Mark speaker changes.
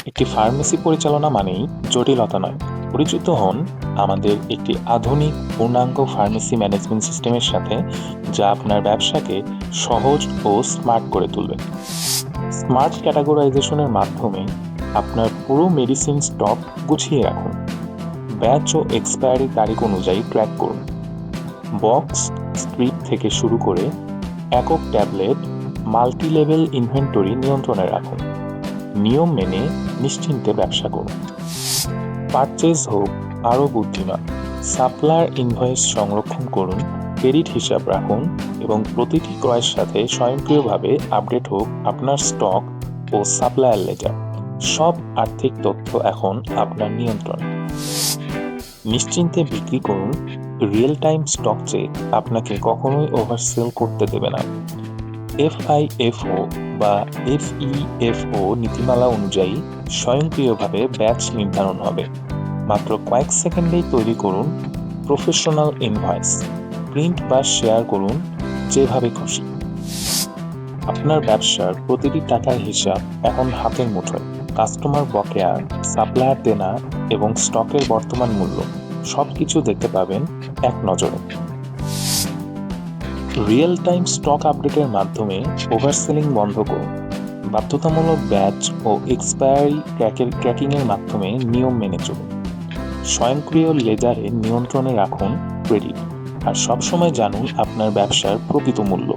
Speaker 1: একটি ফার্মেসি পরিচালনা মানেই জটিলতা নয়। পরিচিত হন আমাদের একটি আধুনিক পূর্ণাঙ্গ ফার্মেসি ম্যানেজমেন্ট সিস্টেমের সাথে, যা আপনার ব্যবসাকে সহজ ও স্মার্ট করে তুলবে। স্মার্ট ক্যাটাগরাইজেশনের মাধ্যমে আপনার পুরো মেডিসিন স্টক গুছিয়ে রাখুন। ব্যাচ ও এক্সপায়ারি তারিখ অনুযায়ী ট্র্যাক করুন। বক্স, স্ট্রিপ থেকে শুরু করে একক ট্যাবলেট, মাল্টি লেভেল ইনভেন্টরি নিয়ন্ত্রণে রাখুন। নিয়ম মেনে নিশ্চিন্তে ব্যবসা করুন। পারচেজ হোক আরও বুদ্ধিমান। সাপ্লায়ার ইনভয়েস সংরক্ষণ করুন, ক্রেডিট হিসাব রাখুন এবং প্রতিটি ক্রয়ের সাথে স্বয়ংক্রিয়ভাবে আপডেট হোক আপনার স্টক ও সাপ্লায়ার লেজার। সব আর্থিক তথ্য এখন আপনার নিয়ন্ত্রণে। নিশ্চিন্তে বিক্রি করুন। রিয়েল টাইম স্টক চেক আপনাকে কখনোই ওভারসেল করতে দেবে না। FIFO বা FEFO নীতিমালা অনুযায়ী স্বয়ংক্রিয়ভাবে ব্যাচ নির্ধারণ হবে। মাত্র কয়েক সেকেন্ডেই তৈরি করুন প্রফেশনাল ইনভয়েস। প্রিন্ট বা শেয়ার করুন যেভাবে খুশি। আপনার ব্যবসার প্রতিটি টাকার হিসাব এখন হাতের মুঠোয়। কাস্টমার বকেয়া, সাপ্লায়ার দেনা এবং স্টকের বর্তমান মূল্য সবকিছু দেখতে পাবেন এক নজরে। রিয়েল টাইম স্টক আপডেটের মাধ্যমে ওভারসেলিং বন্ধ করুন। বাধ্যতামূলক ব্যাচ ও এক্সপায়ারি ট্র্যাকিংয়ের মাধ্যমে নিয়ম মেনে চলুন। স্বয়ংক্রিয় লেজারে নিয়ন্ত্রণে রাখুন ক্রেডিট, আর সবসময় জানুন আপনার ব্যবসার প্রকৃত মূল্য।